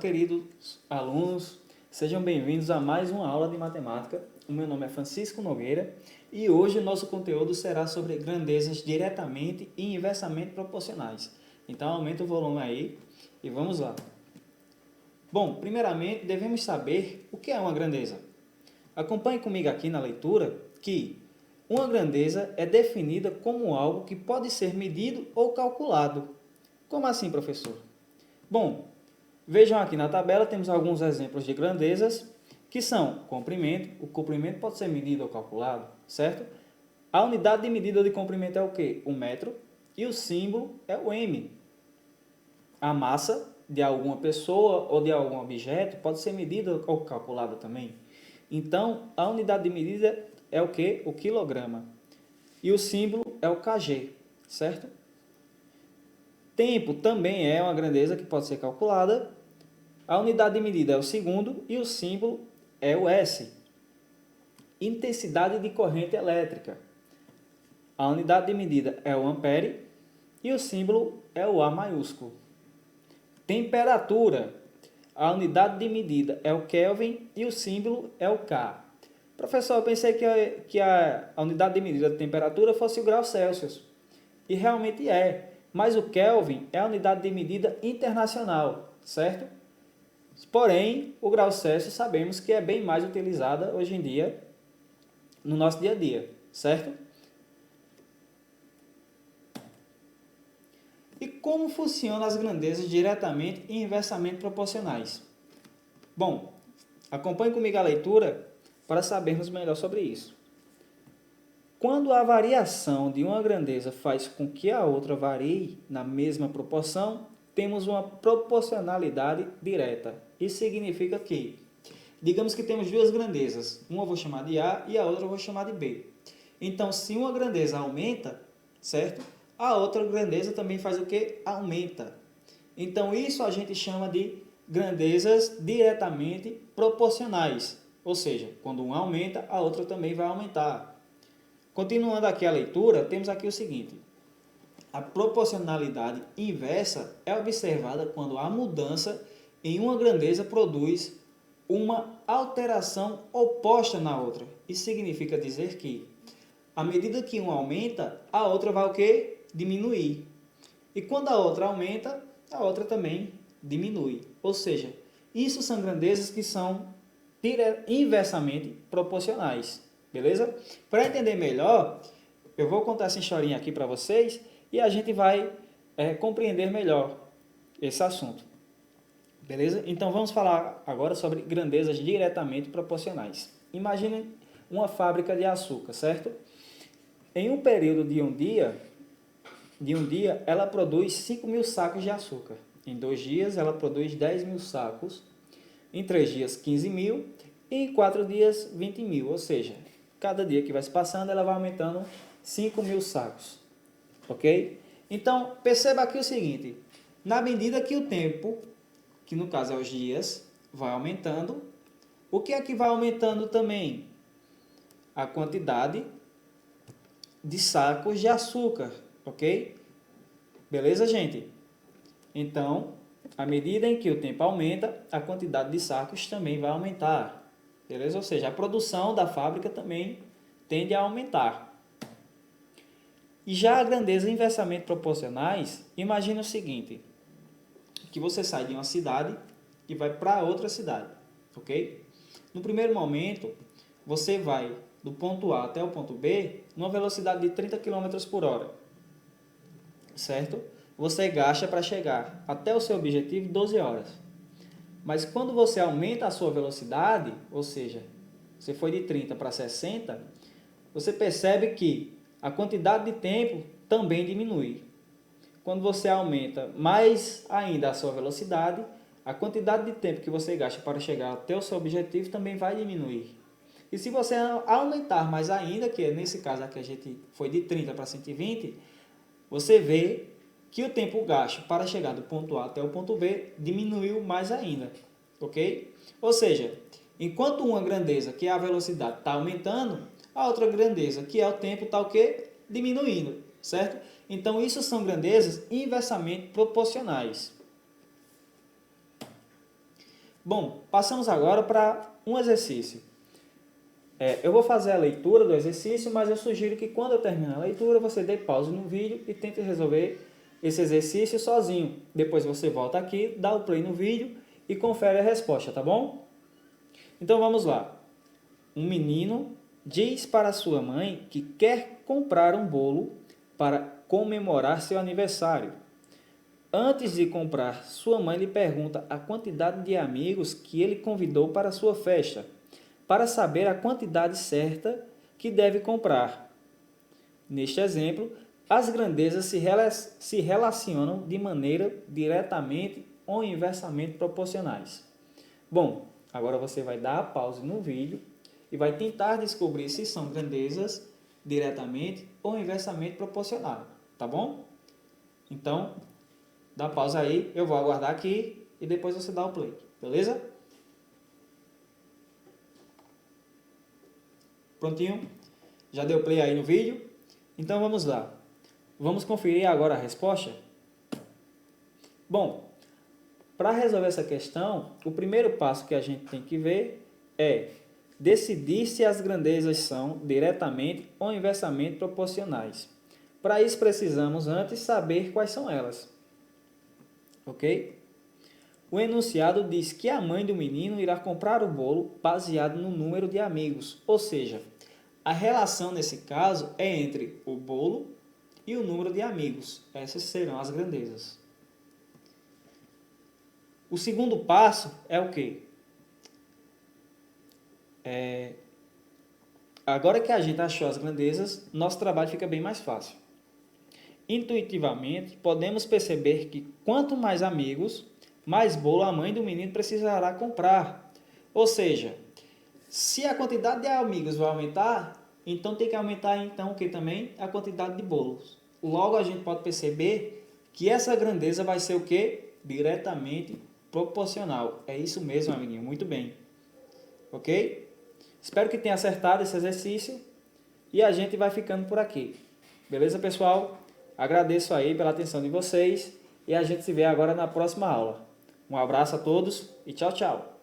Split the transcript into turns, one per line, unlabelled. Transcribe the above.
queridos alunos, sejam bem-vindos a mais uma aula de matemática. O meu nome é Francisco Nogueira e hoje o nosso conteúdo será sobre grandezas diretamente e inversamente proporcionais. Então aumenta o volume aí e vamos lá. Bom, primeiramente devemos saber o que é uma grandeza. Acompanhe comigo aqui na leitura que uma grandeza é definida como algo que pode ser medido ou calculado. Como assim, professor? Bom, vejam aqui na tabela, temos alguns exemplos de grandezas, que são comprimento. O comprimento pode ser medido ou calculado, certo? A unidade de medida de comprimento é o quê? O metro. E o símbolo é o m. A massa de alguma pessoa ou de algum objeto pode ser medida ou calculada também. Então, a unidade de medida é o quê? O quilograma. E o símbolo é o kg, certo? Tempo também é uma grandeza que pode ser calculada. A unidade de medida é o segundo e o símbolo é o S. Intensidade de corrente elétrica. A unidade de medida é o ampere e o símbolo é o A maiúsculo. Temperatura. A unidade de medida é o Kelvin e o símbolo é o K. Professor, eu pensei que a unidade de medida de temperatura fosse o grau Celsius. E realmente é. Mas o Kelvin é a unidade de medida internacional, certo? Porém, o grau Celsius sabemos que é bem mais utilizada hoje em dia no nosso dia a dia, certo? E como funcionam as grandezas diretamente e inversamente proporcionais? Bom, acompanhe comigo a leitura para sabermos melhor sobre isso. Quando a variação de uma grandeza faz com que a outra varie na mesma proporção, temos uma proporcionalidade direta. Isso significa que, digamos que temos duas grandezas, uma eu vou chamar de A e a outra eu vou chamar de B. Então, se uma grandeza aumenta, certo? A outra grandeza também faz o quê? Aumenta. Então, isso a gente chama de grandezas diretamente proporcionais. Ou seja, quando uma aumenta, a outra também vai aumentar. Continuando aqui a leitura, temos aqui o seguinte. A proporcionalidade inversa é observada quando a mudança em uma grandeza produz uma alteração oposta na outra. Isso significa dizer que, à medida que uma aumenta, a outra vai o quê? Diminuir. E quando a outra aumenta, a outra também diminui. Ou seja, isso são grandezas que são inversamente proporcionais. Beleza? Para entender melhor, eu vou contar essa historinha aqui para vocês e a gente vai compreender melhor esse assunto. Beleza? Então vamos falar agora sobre grandezas diretamente proporcionais. Imagine uma fábrica de açúcar, certo? Em um período de um dia, ela produz 5.000 sacos de açúcar. Em 2 dias, ela produz 10.000 sacos. Em 3 dias, 15.000. E em 4 dias, 20.000. Ou seja, cada dia que vai se passando, ela vai aumentando 5.000 sacos. Ok? Então, perceba aqui o seguinte. Na medida que o tempo, que no caso é os dias, vai aumentando, o que é que vai aumentando também? A quantidade de sacos de açúcar, ok? Beleza, gente? Então, à medida em que o tempo aumenta, a quantidade de sacos também vai aumentar, beleza? Ou seja, a produção da fábrica também tende a aumentar. E já a grandeza inversamente proporcionais, imagina o seguinte, que você sai de uma cidade e vai para outra cidade, ok? No primeiro momento, você vai do ponto A até o ponto B numa velocidade de 30 km por hora, certo? Você gasta para chegar até o seu objetivo 12 horas. Mas quando você aumenta a sua velocidade, ou seja, você foi de 30 para 60, você percebe que a quantidade de tempo também diminui. Quando você aumenta mais ainda a sua velocidade, a quantidade de tempo que você gasta para chegar até o seu objetivo também vai diminuir. E se você aumentar mais ainda, que é nesse caso aqui a gente foi de 30 para 120, você vê que o tempo gasto para chegar do ponto A até o ponto B diminuiu mais ainda, ok? Ou seja, enquanto uma grandeza, que é a velocidade, está aumentando, a outra grandeza, que é o tempo, está o quê? Diminuindo, certo? Então, isso são grandezas inversamente proporcionais. Bom, passamos agora para um exercício. Eu vou fazer a leitura do exercício, mas eu sugiro que quando eu terminar a leitura, você dê pausa no vídeo e tente resolver esse exercício sozinho. Depois você volta aqui, dá o play no vídeo e confere a resposta, tá bom? Então vamos lá. Um menino diz para sua mãe que quer comprar um bolo para comemorar seu aniversário. Antes de comprar, sua mãe lhe pergunta a quantidade de amigos que ele convidou para sua festa, para saber a quantidade certa que deve comprar. Neste exemplo, as grandezas se relacionam de maneira diretamente ou inversamente proporcionais. Bom, agora você vai dar a pausa no vídeo e vai tentar descobrir se são grandezas diretamente ou inversamente proporcionais, tá bom? Então, dá pausa aí, eu vou aguardar aqui e depois você dá o play, beleza? Prontinho? Já deu play aí no vídeo? Então vamos lá. Vamos conferir agora a resposta? Bom, para resolver essa questão, o primeiro passo que a gente tem que ver é decidir se as grandezas são diretamente ou inversamente proporcionais. Para isso precisamos antes saber quais são elas. Ok? O enunciado diz que a mãe do menino irá comprar o bolo baseado no número de amigos, ou seja, a relação nesse caso é entre o bolo e o número de amigos. Essas serão as grandezas. O segundo passo é o quê? Agora que a gente achou as grandezas, nosso trabalho fica bem mais fácil. Intuitivamente, podemos perceber que quanto mais amigos, mais bolo a mãe do menino precisará comprar. Ou seja, se a quantidade de amigos vai aumentar, então tem que aumentar então o que também? A quantidade de bolos. Logo a gente pode perceber que essa grandeza vai ser o quê? Diretamente proporcional. É isso mesmo, amiguinho. Muito bem. Ok? Espero que tenha acertado esse exercício e a gente vai ficando por aqui. Beleza, pessoal? Agradeço aí pela atenção de vocês e a gente se vê agora na próxima aula. Um abraço a todos e tchau, tchau!